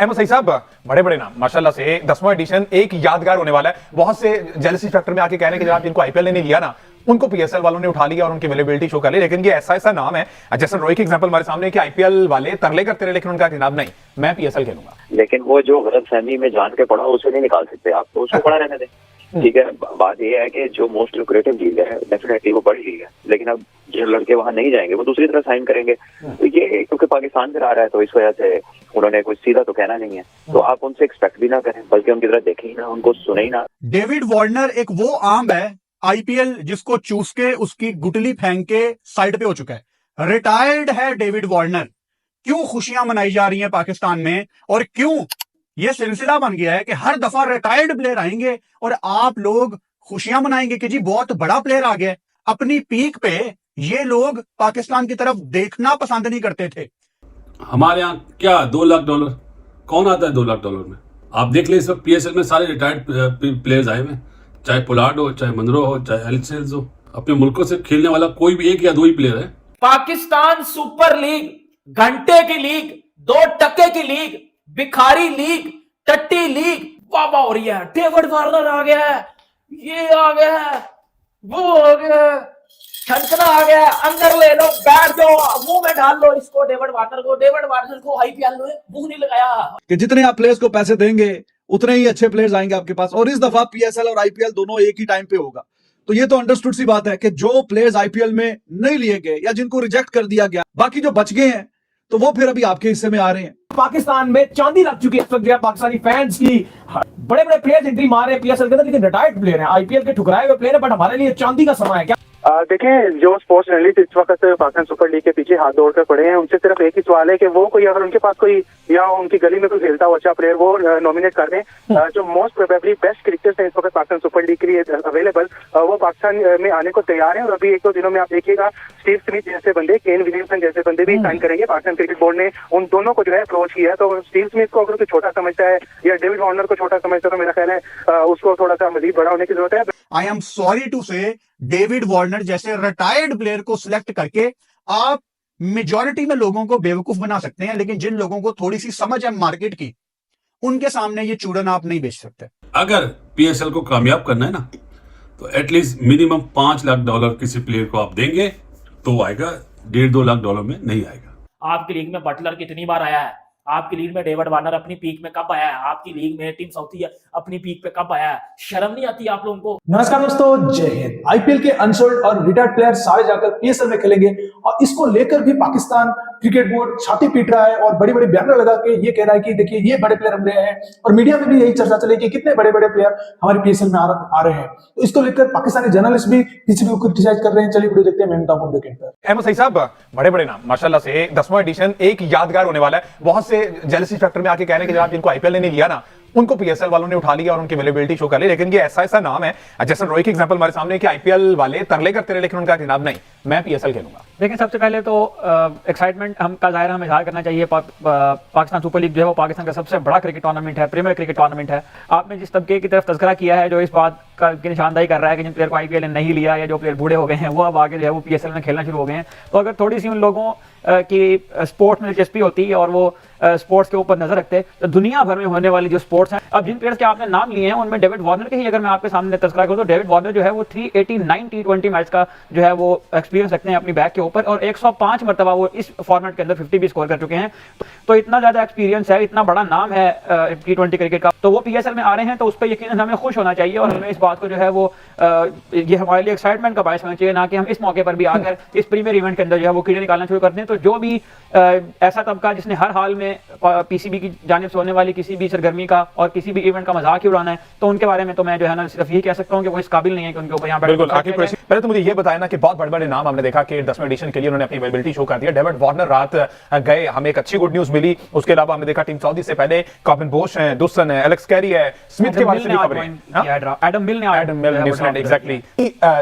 अहमद सईद साहब, बड़े बड़े नाम माशाल्लाह से 10वां एडिशन एक यादगार होने वाला है। बहुत से जेलसी फैक्टर में आके कह रहे हैं कि जनाब जिनको आईपीएल ने नहीं लिया ना, उनको पीएसएल वालों ने उठा लिया और उनकी अवेलेबिलिटी शो कर ली। लेकिन ये ऐसा नाम है, जैसे रोहित की एग्जांपल हमारे सामने कि आईपीएल वाले तरले करते रहे, लेकिन उनका जनाब नहीं, मैं पीएसएल खेलूंगा। लेकिन वो जो गलतफहमी में जान के पड़ा उसे नहीं निकाल सकते आप, तो उसको पड़ा रहने दें। ठीक है, बात ये है कि जो मोस्ट लुक्रेटिव लीग है डेफिनेटली वो बड़ी लीग है, लेकिन अब जो लड़के वहां नहीं जाएंगे वो दूसरी तरह साइन करेंगे। तो ये क्योंकि पाकिस्तान से आ रहा है तो इस वजह से उन्होंने कुछ सीधा तो कहना नहीं है, तो आप उनसे एक्सपेक्ट भी ना करें, बल्कि उनकी तरह देखें ही ना, उनको सुने ही ना। डेविड वार्नर एक वो आम है आईपीएल जिसको चूस के उसकी गुटली फेंक के साइड पे हो चुका है। रिटायर्ड है डेविड वार्नर। क्यों खुशियां मनाई जा रही हैं पाकिस्तान में, और क्यों ये सिलसिला बन गया है कि हर दफा रिटायर्ड प्लेयर आएंगे और आप लोग खुशियां मनाएंगे कि जी बहुत बड़ा प्लेयर आ गया। अपनी पीक पे ये लोग पाकिस्तान की तरफ देखना पसंद नहीं करते थे। हमारे यहाँ क्या $2 लाख कौन आता है $2 लाख में? आप देख ले, इस वक्त पीएसएल में सारे रिटायर्ड प्लेयर्स आए हुए, चाहे पोलार्ड हो, चाहे मनरो हो, चाहे एलिसेल्स हो। अपने मुल्कों से खेलने वाला कोई भी एक या दो ही प्लेयर है। पाकिस्तान सुपर लीग घंटे की लीग, 2 टके की लीग, भिखारी लीग, टट्टी लीग वाह वाह हो रही है। डेविड वार्नर आ गया है, ये आ गया है, वो आ गया है, छनकना आ गया है, अंदर ले लो, बैठ जाओ, मुंह में डाल लो इसको डेविड वार्नर को आईपीएल में मुंह नहीं लगाया कि जितने आप प्लेयर्स को पैसे देंगे उतने ही अच्छे प्लेयर्स आएंगे आपके पास, और इस दफा पीएसएल और आईपीएल दोनों एक ही टाइम पे होगा। तो ये तो अंडरस्टूड सी बात है कि जो प्लेयर्स आईपीएल में नहीं लिए गए या जिनको रिजेक्ट कर दिया गया, बाकी जो बच गए हैं तो वो फिर अभी आपके हिस्से में आ रहे हैं। पाकिस्तान में चांदी लग चुकी है इस वक्त पाकिस्तानी फैंस की। बड़े बड़े प्लेयर्स एंट्री मार रहे हैं पीएसएल के अंदर, लेकिन रिटायर्ड प्लेयर हैं, आईपीएल के ठुकराए हुए प्लेयर हैं, बट हमारे लिए चांदी का समय है। क्या देखें, जो स्पोर्ट्स जर्नलिस्ट इस वक्त पाकिस्तान सुपर लीग के पीछे हाथ जोड़ कर पड़े हैं, उनसे सिर्फ एक ही सवाल है कि वो कोई अगर उनके पास कोई या उनकी गली में कोई खेलता हुआ अच्छा प्लेयर वो नॉमिनेट कर दें। जो मोस्ट प्रोबेबली बेस्ट क्रिकेटर्स हैं इस वक्त पाकिस्तान सुपर लीग के लिए अवेलेबल, वो पाकिस्तान में आने को तैयार हैं। और अभी 1-2 दिनों में आप देखिएगा स्टीव स्मिथ जैसे बंदे, केन विलियमसन जैसे बंदे भी साइन करेंगे। पाकिस्तान क्रिकेट बोर्ड ने उन दोनों को जो है अप्रोच किया है। तो स्टीव स्मिथ को अगर कोई छोटा समझता है या डेविड वार्नर को छोटा समझता है, तो मेरा ख्याल है उसको थोड़ा सा मजीद बड़ा होने की जरूरत है। आई एम सॉरी टू से, डेविड वार्नर जैसे रिटायर्ड प्लेयर को सिलेक्ट करके आप मेजॉरिटी में लोगों को बेवकूफ बना सकते हैं, लेकिन जिन लोगों को थोड़ी सी समझ है मार्केट की, उनके सामने ये चूरन आप नहीं बेच सकते। अगर पीएसएल को कामयाब करना है ना, तो एटलीस्ट मिनिमम $5 लाख किसी प्लेयर को आप देंगे तो आएगा, $1.5-2 लाख में नहीं आएगा। आपकी लीग में बटलर कितनी बार आया है? आपकी लीग में डेविड वार्नर अपनी पीक में कब आया है? आपकी लीग में टीम साउथी अपनी पीक पे कब आया है? शर्म नहीं आती आप लोगों को? नमस्कार दोस्तों, जय हिंद। आईपीएल के अनसोल्ड और रिटायर्ड प्लेयर सारे जाकर पीएसएल में खेलेंगे, और इसको लेकर भी पाकिस्तान क्रिकेट बोर्ड छाती पीट रहा है और बड़ी बड़ी बैनर लगा के ये कह रहा है कि देखिए ये बड़े प्लेयर हम ले आए हैं। और मीडिया में भी यही चर्चा चले कि कितने बड़े बड़े प्लेयर हमारे पीएसएल में आ रहे हैं। तो इसको लेकर पाकिस्तानी जर्नलिस्ट भी किसी भी क्रिटिसाइज कर रहे हैं। चलिए वीडियो देखते हैं। मैं बताऊं ब्रेक पर अहमद सईद साहब, बड़े बड़े नाम माशाल्लाह से 10वां एडिशन एक यादगार होने वाला है। बहुत से जेलसी फैक्टर में आके कह रहे हैं कि जनाब जिनको आईपीएल ने नहीं लिया ना, उनको पीएसएल वालों ने उठा लिया और उनकी अवेलेबिलिटी शो कर ली। लेकिन ये ऐसा नाम है, जैसे रोहित की एग्जांपल हमारे सामने कि आईपीएल वाले तरले करते रहे, लेकिन उनका जनाब नहीं, मैं पीएसएल खेलूंगा। लेकिन सबसे पहले तो एक्साइटमेंट हम का ज़ाहिर हमें इज़हार करना चाहिए। पाकिस्तान सुपर लीग जो है वो पाकिस्तान का सबसे बड़ा क्रिकेट टूर्नामेंट है, प्रीमियर क्रिकेट टूर्नामेंट है। आपने जिस तबके की तरफ तज़किरा किया है जो इस बात की निशानदाही कर रहा है कि जिन प्लेयर को आईपीएल ने नहीं लिया या जो प्लेयर बूढ़े हो गए हैं वो अब आगे जो है वो पीएसएल में खेलना शुरू हो गए हैं, तो अगर थोड़ी सी उन लोगों की स्पोर्ट्स में दिलचस्पी होती है और वो स्पोर्ट्स के ऊपर नजर रखते हैं, तो दुनिया भर में होने वाली जो स्पोर्ट्स हैं, अब जिन प्लेयर्स के आपने नाम लिए हैं उनमें डेविड वार्नर के ही अगर मैं आपके सामने तज़किरा करूं तो डेविड वार्नर जो है वो 389 T20 मैच का जो है वो एक्सपीरियंस रखते हैं अपनी बैक के ऊपर, और 105 मरतबा वो इस फॉर्मेट के अंदर 50 भी स्कोर कर चुके हैं। तो इतना ज्यादा एक्सपीरियंस है, इतना बड़ा नाम है T20 क्रिकेट का, तो वो पीएसएल में आ रहे हैं, तो उस पर यकीनन हमें खुश होना चाहिए और हमें इस बात को जो है वो ये हमारे लिए एक्साइटमेंट का बायस होना चाहिए, ना कि हम इस मौके पर भी आकर इस प्रीमियर इवेंट के अंदर जो है वो कीड़े निकालना शुरू कर दें। तो जो भी ऐसा तबका जिसने हर हाल में पीसीबी की जानिब से होने वाली किसी भी सरगर्मी का और किसी भी इवेंट का मजाक ही उड़ाना है, तो उनके बारे में तो मैं जो है ना सिर्फ यही कह सकता हूं कि वो इस काबिल नहीं है कि उनके ऊपर यहाँ पहले तो मुझे ये बताया ना कि बहुत बड़े बड़े नाम हमने देखा कि 10वें एडिशन के लिए उन्होंने अपनी अवेलेबिलिटी शो कर दिया। डेविड वार्नर रात गए, हमें एक अच्छी गुड न्यूज मिली। उसके अलावा हमने देखा टीम सऊदी से पहले कॉबिन बोश है, दुसन है, एलेक्स कैरी है, स्मिथ के बारे में खबर है, एडम मिल न्यूजीलैंड एग्जैक्टली।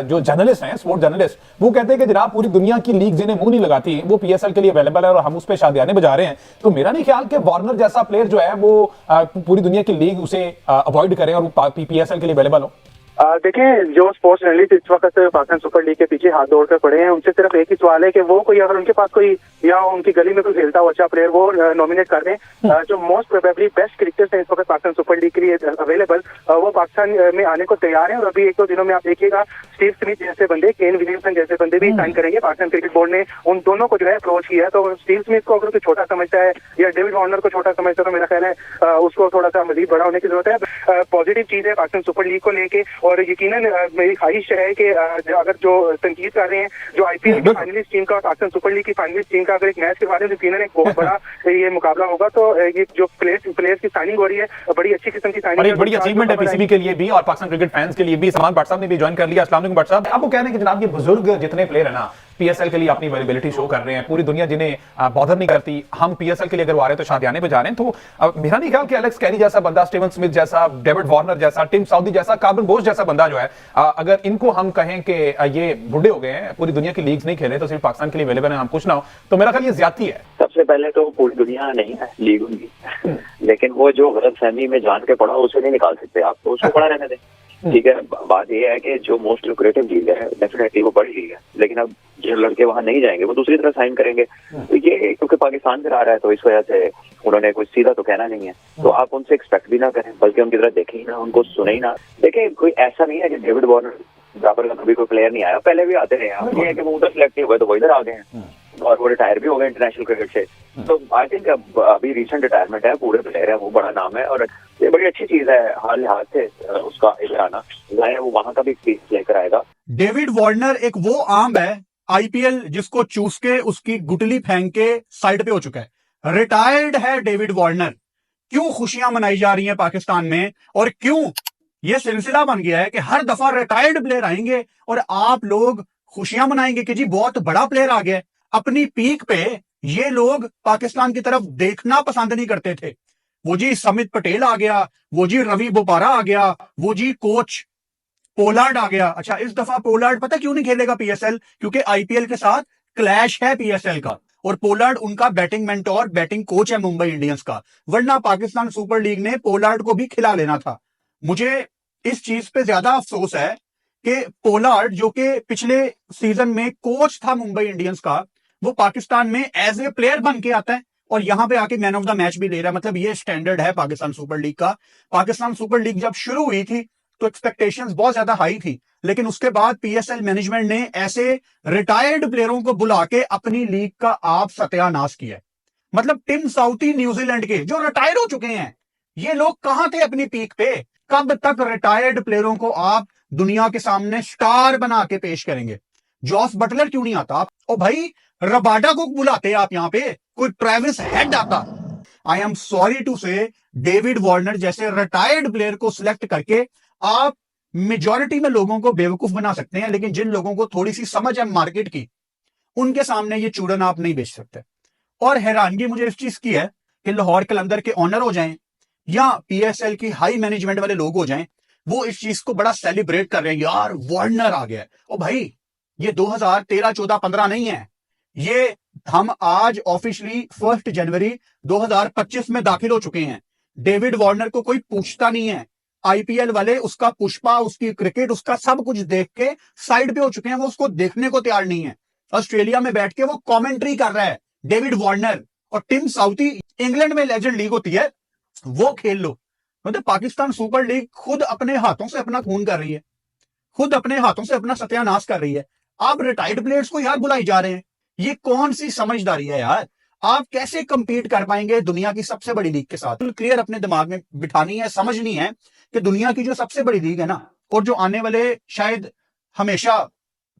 जो जर्नलिस्ट हैं, स्पोर्ट्स जर्नलिस्ट, वो कहते हैं कि जनाब पूरी दुनिया की लीग जिन्हें मुंह नहीं लगाती वो पीएसएल के लिए अवेलेबल है और हम उस पर शादियाने बजा रहे हैं। तो मेरा नहीं ख्याल कि वार्नर जैसा प्लेयर जो है वो पूरी दुनिया की लीग उसे अवॉइड करें और पीएसएल के लिए अवेलेबल हो। देखें, जो स्पोर्ट्स जर्नलिस्ट इस वक्त पाकिस्तान सुपर लीग के पीछे हाथ जोड़कर पड़े हैं, उनसे सिर्फ एक ही सवाल है कि वो कोई अगर उनके पास कोई या उनकी गली में कोई खेलता हुआ अच्छा प्लेयर वो नॉमिनेट कर दें। जो मोस्ट प्रोबेबली बेस्ट क्रिकेटर्स हैं इस वक्त पाकिस्तान सुपर लीग के लिए अवेलेबल, वो पाकिस्तान में आने को तैयार हैं। और अभी एक दो दिनों में आप देखिएगा स्टीव स्मिथ जैसे बंदे, केन विलियमसन जैसे बंदे भी साइन करेंगे। पाकिस्तान क्रिकेट बोर्ड ने उन दोनों को जो है अप्रोच किया है। तो स्टीव स्मिथ को अगर कोई छोटा समझता है या डेविड वार्नर को छोटा समझता है तो मेरा ख्याल है उसको थोड़ा सा मजीद बड़ा होने की जरूरत है। पॉजिटिव चीज है पाकिस्तान सुपर लीग को लेके, और यकीनन मेरी ख्वाहिश है कि अगर जो तनकीद कर रहे हैं जो आईपीएल की फाइनलिस्ट टीम का पाकिस्तान सुपर लीग की फाइनलिस्ट टीम का अगर एक मैच करवा दें तो यकीनन एक बहुत बड़ा ये मुकाबला होगा। तो ये जो प्लेयर्स की साइनिंग हो रही है बड़ी अच्छी किस्म की साइनिंग और एक बड़ी अचीवमेंट है पीसीबी के लिए भी और पाकिस्तान क्रिकेट फैंस के लिए भी। सलमान भट्ट साहब ने भी ज्वाइन कर लिया। अस्सलाम वालेकुम भट्ट साहब, आपको कहना है कि जनाब ये बुजुर्ग जितने प्लेयर है ना पीएसएल के लिए अपनी अवेलेबिलिटी शो कर रहे हैं, पूरी दुनिया जिन्हें बॉदर नहीं करती, हम पीएसएल के लिए अगर वो आ रहे हैं तो शादियाने पे जा रहे हैं। तो मेरा नहीं ख्याल कि एलेक्स कैरी जैसा बंदा, स्टीवन स्मिथ जैसा, डेविड वार्नर जैसा, टिम साउदी जैसा, कार्बन बोस जैसा बंदा जो है, अगर इनको हम कहें कि ये बुढ़े हो गए हैं, पूरी दुनिया की लीग्स नहीं खेले तो सिर्फ पाकिस्तान के लिए अवेलेबल है, हम कुछ ना हो, तो मेरा ख्याल ये ज्यादती है। सबसे पहले तो पूरी दुनिया नहीं है लीग उनकी, लेकिन वो जो गलतफहमी में जान के पड़ा उसे नहीं निकाल सकते आप, तो उसको पड़ा रहने दें। ठीक है, बात ये है कि जो मोस्ट लुक्रेटिव लीग है डेफिनेटली वो बड़ी लीग है, लेकिन अब जो लड़के वहां नहीं जाएंगे वो दूसरी तरह साइन करेंगे। तो ये क्योंकि पाकिस्तान से आ रहा है तो इस वजह से उन्होंने कुछ सीधा तो कहना नहीं है, तो आप उनसे एक्सपेक्ट भी ना करें, बल्कि उनकी तरह देखें ही ना, उनको सुने ही ना। देखिए, कोई ऐसा नहीं है कि डेविड वार्नर बराबर का कभी कोई प्लेयर नहीं आया, पहले भी आते रहे हैं। ये है कि वो उधर सिलेक्ट हुए तो वो इधर आ गए हैं और वो रिटायर भी हो गए इंटरनेशनल क्रिकेट से। तो आई थिंक अभी रिसेंट रिटायरमेंट है, पूरे प्लेयर है, वो बड़ा नाम है और ये बड़ी अच्छी चीज है हर लिहाज से उसका इधर आना, जाहिर है वो वहां का भी एक्सपीरियंस लेकर आएगा। डेविड वार्नर एक वो आम है आईपीएल जिसको चूस के उसकी गुटली फेंक के साइड पे हो चुका है। रिटायर्ड है डेविड वार्नर। क्यों खुशियां मनाई जा रही हैं पाकिस्तान में और क्यों ये सिलसिला बन गया है कि हर दफा रिटायर्ड प्लेयर आएंगे और आप लोग खुशियां मनाएंगे कि जी बहुत बड़ा प्लेयर आ गया। अपनी पीक पे ये लोग पाकिस्तान की तरफ देखना पसंद नहीं करते थे। वो जी समित पटेल आ गया, वो जी रवि बोपारा आ गया, वो जी कोच पोलार्ड आ गया। अच्छा, इस दफा पोलार्ड पता क्यों नहीं खेलेगा पीएसएल? क्योंकि आईपीएल के साथ क्लैश है पीएसएल का और पोलार्ड उनका बैटिंग मेंटोर, बैटिंग कोच है मुंबई इंडियंस का, वरना पाकिस्तान सुपर लीग ने पोलार्ड को भी खिला लेना था। मुझे इस चीज पे ज्यादा अफसोस है कि पोलार्ड जो कि पिछले सीजन में कोच था मुंबई इंडियंस का, वो पाकिस्तान में एज ए प्लेयर बन के आता है और यहां पे आके मैन ऑफ द मैच भी ले रहा है। मतलब ये स्टैंडर्ड है पाकिस्तान सुपर लीग का। पाकिस्तान सुपर लीग जब शुरू हुई थी तो एक्सपेक्टेशंस बहुत ज्यादा हाई थी, लेकिन उसके बाद पीएसएल मैनेजमेंट ने ऐसे रिटायर्ड प्लेयरों को बुला के अपनी लीग का आप सत्यानाश किया। मतलब टिम साउथी न्यूजीलैंड के जो रिटायर हो चुके हैं, ये लोग कहां थे अपनी पीक पे? कब तक रिटायर्ड प्लेयरों को आप दुनिया के सामने स्टार बना के पेश करेंगे? जॉस बटलर क्यों नहीं आता? ओ भाई, रबाडा को बुलाते आप यहां पे, कोई ट्रेविस हेड आता। आई एम सॉरी टू से, डेविड वार्नर जैसे रिटायर्ड प्लेयर को सिलेक्ट करके आप मेजॉरिटी में लोगों को बेवकूफ बना सकते हैं, लेकिन जिन लोगों को थोड़ी सी समझ है मार्केट की, उनके सामने ये चूरन आप नहीं बेच सकते। और हैरानगी मुझे इस चीज की है कि लाहौर कलंदर के ऑनर हो जाएं या पीएसएल की हाई मैनेजमेंट वाले लोग हो जाएं, वो इस चीज को बड़ा सेलिब्रेट कर रहे हैं, यार वार्नर आ गया। ओ भाई, ये 2013, 14, 15 नहीं है, ये हम आज ऑफिशियली 1 जनवरी 2025 में दाखिल हो चुके हैं। डेविड वार्नर को कोई पूछता नहीं है। आईपीएल वाले उसका पुष्पा, उसकी क्रिकेट, उसका सब कुछ देख के साइड पे हो चुके हैं, वो उसको देखने को तैयार नहीं है। ऑस्ट्रेलिया में बैठ के वो कमेंट्री कर रहा है डेविड वार्नर। और टिम साउथी, इंग्लैंड में लेजेंड लीग होती है, वो खेल लो। मतलब पाकिस्तान सुपर लीग खुद अपने हाथों से अपना खून कर रही है, खुद अपने हाथों से अपना सत्यानाश कर रही है। आप रिटायर्ड प्लेयर्स को यार बुलाई जा रहे हैं, ये कौन सी समझदारी है यार? आप कैसे कंपीट कर पाएंगे दुनिया की सबसे बड़ी लीग के साथ? क्लियर अपने दिमाग में बिठानी है, समझनी है कि दुनिया की जो सबसे बड़ी लीग है ना, और जो आने वाले शायद हमेशा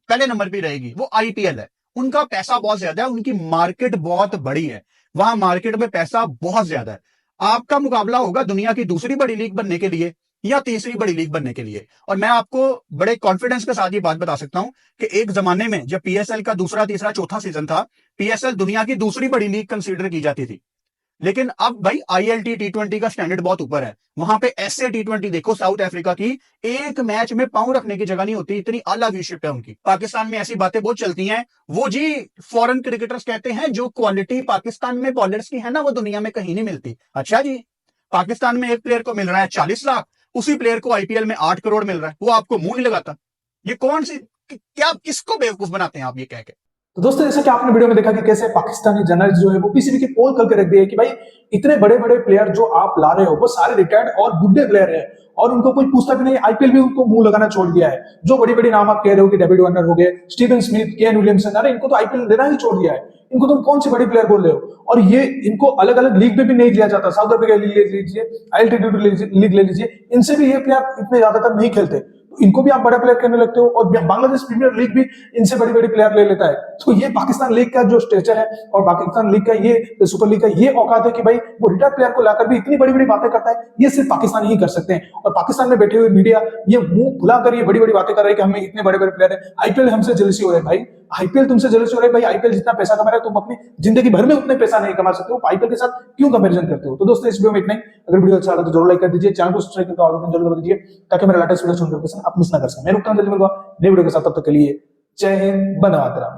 पहले नंबर पे रहेगी, वो आईपीएल है। उनका पैसा बहुत ज्यादा है, उनकी मार्केट बहुत बड़ी है, वहां मार्केट में पैसा बहुत ज्यादा है। आपका मुकाबला होगा दुनिया की दूसरी बड़ी लीग बनने के लिए या तीसरी बड़ी लीग बनने के लिए। और मैं आपको बड़े कॉन्फिडेंस के साथ ये बात बता सकता हूं कि एक जमाने में जब पीएसएल का दूसरा, तीसरा, चौथा सीजन था, पीएसएल दुनिया की दूसरी बड़ी लीग कंसीडर की जाती थी। लेकिन अब भाई आईएलटी टी20 का स्टैंडर्ड बहुत ऊपर है। वहां पे ऐसे टी20 देखो साउथ अफ्रीका की, एक मैच में पांव रखने की जगह नहीं होती, इतनी आला व्यूशिप है उनकी। पाकिस्तान में ऐसी बातें बहुत चलती हैं, वो जी फॉरेन क्रिकेटर्स कहते हैं जो क्वालिटी पाकिस्तान में बॉलर्स की है ना, वो दुनिया में कहीं नहीं मिलती। अच्छा जी, पाकिस्तान में एक प्लेयर को मिल रहा है 40 लाख उसी प्लेयर को आईपीएल में 8 करोड़ मिल रहा है, वो आपको मुंह नहीं लगाता। ये कौन सी, क्या, किसको बेवकूफ बनाते हैं आप ये कह के? तो दोस्तों जैसा कि आपने वीडियो में देखा कि कैसे पाकिस्तानी जर्नलिस्ट जो है वो पीसीबी की पोल करके रख दिए कि भाई इतने बड़े बड़े प्लेयर जो आप ला रहे हो वो सारे रिटायर्ड और बुढ़े प्लेयर हैं और उनको कोई पूछता भी नहीं। आईपीएल भी उनको मुंह लगाना छोड़ दिया है। जो बड़ी बड़ी नाम आप कह रहे हो कि डेविड वार्नर हो गए, स्टीवन स्मिथ, केन विलियमसन, अरे इनको तो आईपीएल देना ही छोड़ दिया है। इनको तुम कौन सी बड़ी प्लेयर बोल रहे हो? और ये इनको अलग अलग लीग में भी नहीं लिया जाता। साउथ अफ्रीका लीग ले लीजिए, ILTD लीग ले लीजिए, इनसे भी ये प्लेयर इतने ज्यादातर नहीं खेलते। तो इनको भी आप बड़ा प्लेयर कहने लगते हो और बांग्लादेश प्रीमियर लीग भी इनसे बड़ी बड़ी प्लेयर ले लेता है। तो ये पाकिस्तान लीग का जो स्ट्रक्चर है और पाकिस्तान लीग का ये सुपर लीग का ये औकात है कि भाई वो रिटायर्ड प्लेयर को लाकर भी इतनी बड़ी बड़ी बातें करता है, ये सिर्फ पाकिस्तान ही कर सकते हैं। और पाकिस्तान में बैठे हुए मीडिया ये मुंह भुलाकर ये बड़ी बड़ी बातें कर रहे हैं कि हमें इतने बड़े बड़े प्लेयर है, आईपीएल हमसे जेलसी हो रहे हैं। भाई आईपीएल तुमसे जेलसी हो रहे हैं भाई, आईपीएल जितना पैसा कमा रहा है तुम अपनी जिंदगी भर में उतने पैसा नहीं कमा सकते हो, आईपीएल के साथ क्यों कंपैरिजन करते हो? तो दोस्तों इस वीडियो में इतना ही। अगर वीडियो अच्छा लगा तो जरूर लाइक कर दीजिए, चैनल को सब्सक्राइब करके और जरूर दबा दीजिए ताकि मेरा लेटेस्ट वीडियो आप मिस ना कर सकें। मैं रुकता हूं, जल्दी मिलूंगा नए वीडियो के साथ, तब तक के लिए जय हिंद, वंदे मातरम।